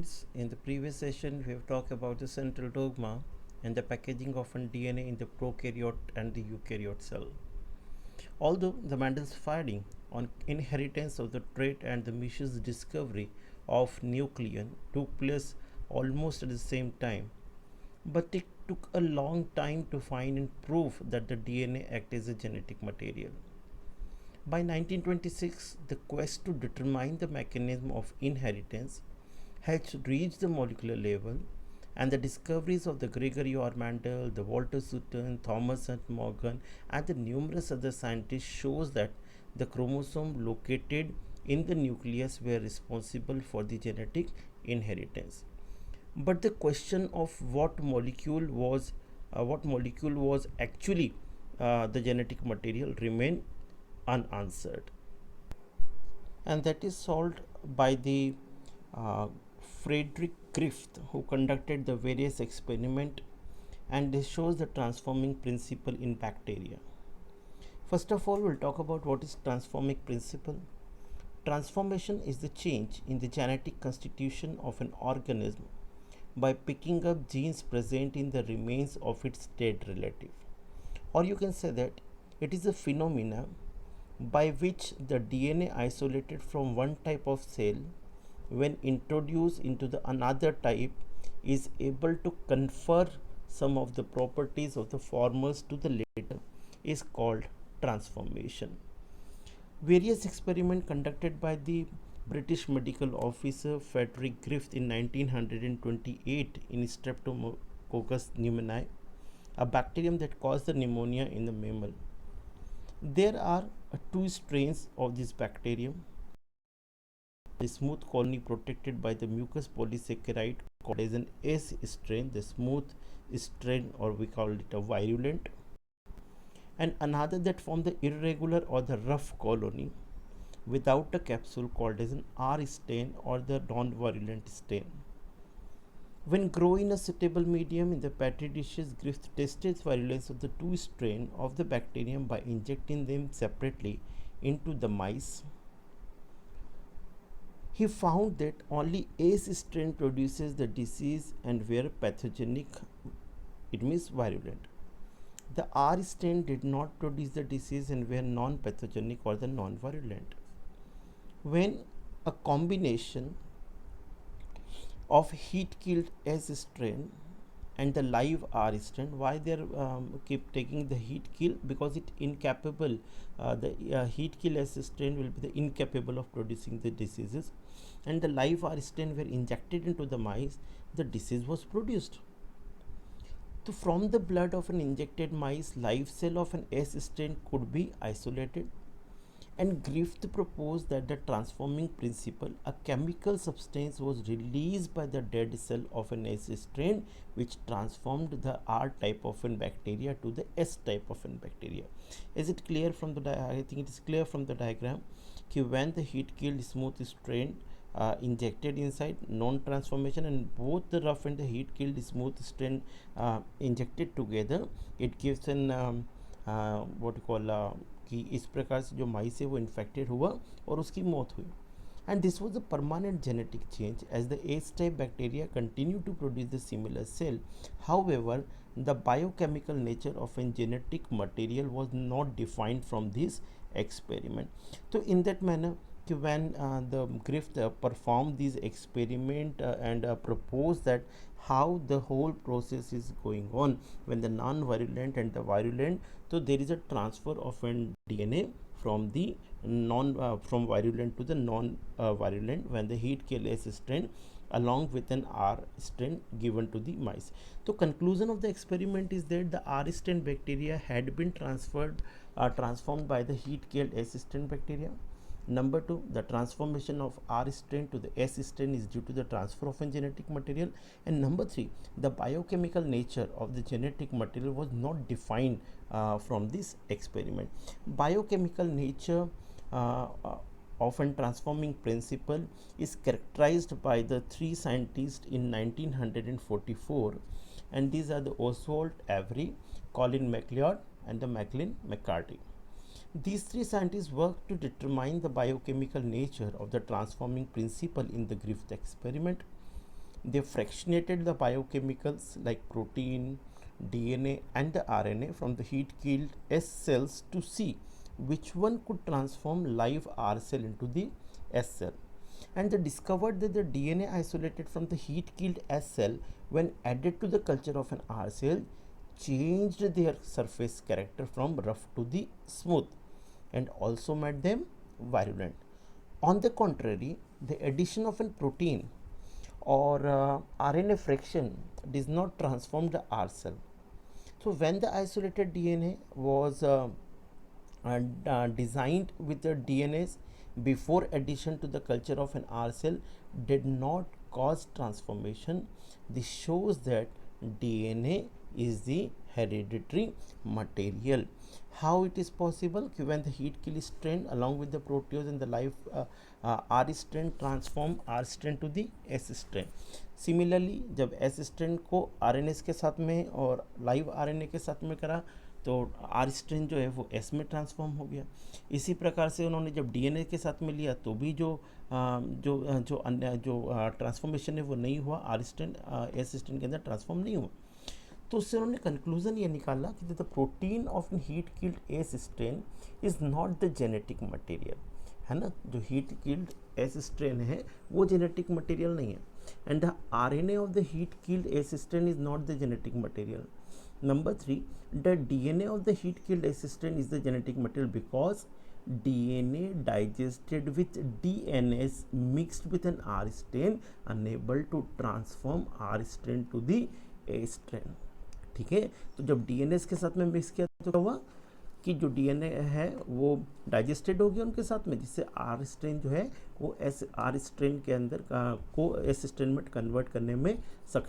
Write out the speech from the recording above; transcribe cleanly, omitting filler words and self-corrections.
students, in the previous session we have talked about the central dogma and the packaging of an DNA in the prokaryote and the eukaryote cell. Although the Mendel's finding on inheritance of the trait and the Misch's discovery of nucleon took place almost at the same time, but it took a long time to find and prove that the DNA acts as a genetic material. By 1926, the quest to determine the mechanism of inheritance had reached the molecular level, and the discoveries of the Gregory R. Mendel, the Walter Sutton, Thomas Hunt Morgan, and the numerous other scientists shows that the chromosome located in the nucleus were responsible for the genetic inheritance. But the question of what molecule was actually the genetic material remained unanswered, and that is solved by the uh, Frederick Griffith, who conducted the various experiment, and this shows the transforming principle in bacteria. First of all, we'll talk about what is transforming principle. Transformation is the change in the genetic constitution of an organism by picking up genes present in the remains of its dead relative. Or you can say that it is a phenomena by which the DNA isolated from one type of cell, when introduced into the another type, is able to confer some of the properties of the former to the later, is called transformation. Various experiments conducted by the British medical officer Frederick Griffith in 1928 in Streptococcus pneumoniae, a bacterium that caused the pneumonia in the mammal. There are two strains of this bacterium. The smooth colony protected by the mucus polysaccharide called as an S strain, the smooth strain, or we call it a virulent, and another that form the irregular or the rough colony without a capsule called as an R strain or the non-virulent strain. When grown in a suitable medium in the petri dishes, Griffith tested virulence of the two strains of the bacterium by injecting them separately into the mice. He found that only S strain produces the disease and were pathogenic, it means virulent. The R strain did not produce the disease and were non-pathogenic or the non-virulent. When a combination of heat-killed S strain and the live R strain, why they keep taking the heat kill? Because it incapable, the heat kill S strain will be the incapable of producing the diseases, and the live R strain were injected into the mice, the disease was produced. So from the blood of an injected mice, live cell of an S strain could be isolated, and Griffith proposed that the transforming principle, a chemical substance, was released by the dead cell of an S strain, which transformed the R type of an bacteria to the S type of an bacteria. Is it clear from the I think it is clear from the diagram. When the heat killed smooth strain injected inside, non-transformation, and both the rough and the heat killed smooth strain injected together, it gives an what you call कि इस प्रकार से जो माइस है वो infected हुआ और उसकी मौत हुई. And this was a permanent genetic change as the S-type bacteria continue to produce the similar cell. However, the biochemical nature of a genetic material was not defined from this experiment. So in that manner, when the Griffith performed this experiment and proposed that how the whole process is going on when the non-virulent and the virulent, so there is a transfer of an DNA from the from virulent to the non-virulent when the heat kill S strain along with an R strain given to the mice. So conclusion of the experiment is that the R strain bacteria had been transformed by the heat killed S strain bacteria. Number 2, the transformation of R strain to the S strain is due to the transfer of a genetic material. And number 3, the biochemical nature of the genetic material was not defined from this experiment. Biochemical nature of a transforming principle is characterized by the 3 scientists in 1944, and these are the Oswald Avery, Colin MacLeod, and the Maclean McCarthy. These 3 scientists worked to determine the biochemical nature of the transforming principle in the Griffith experiment. They fractionated the biochemicals like protein, DNA, and the RNA from the heat killed S cells to see which one could transform live R cell into the S cell. And they discovered that the DNA isolated from the heat killed S cell, when added to the culture of an R cell, changed their surface character from rough to the smooth and also made them virulent. On the contrary, the addition of a protein or RNA fraction does not transform the R cell. So when the isolated DNA was designed with the DNAs before addition to the culture of an R cell did not cause transformation. This shows that DNA is the hereditary material. How it is possible? When the heat kill strain along with the protease and the live R strain transform R strain to the S strain. Similarly जब S strain को RNS के साथ में और live RNA के साथ में करा तो आर स्ट्रेन जो है वो एस में ट्रांसफॉर्म हो गया. इसी प्रकार से उन्होंने जब डीएनए के साथ में लिया तो भी जो ट्रांसफॉर्मेशन है वो नहीं हुआ, आर स्ट्रेन एस स्ट्रेन के अंदर ट्रांसफॉर्म नहीं हुआ. तो उससे उन्होंने कंक्लूजन ये निकाला कि the protein of heat killed S strain is not the genetic material, है ना. जो हीट किल्ड एस स्ट्रेन है वो जेनेटिक मटेरियल नहीं है. And the RNA of the heat killed S strain is not the genetic material. Number 3, the DNA of the heat killed S strain is the genetic material because DNA digested with DNase mixed with an R strain unable to transform R strain to the A strain. ठीक है, तो जब DNase के साथ में mix किया तो क्या हुआ कि जो डीएनए है वो डाइजेस्टेड हो गया उनके साथ में, जिससे आर स्ट्रेन जो है वो एस आर स्ट्रेन के अंदर को एस स्ट्रेन में कन्वर्ट करने में सक्षम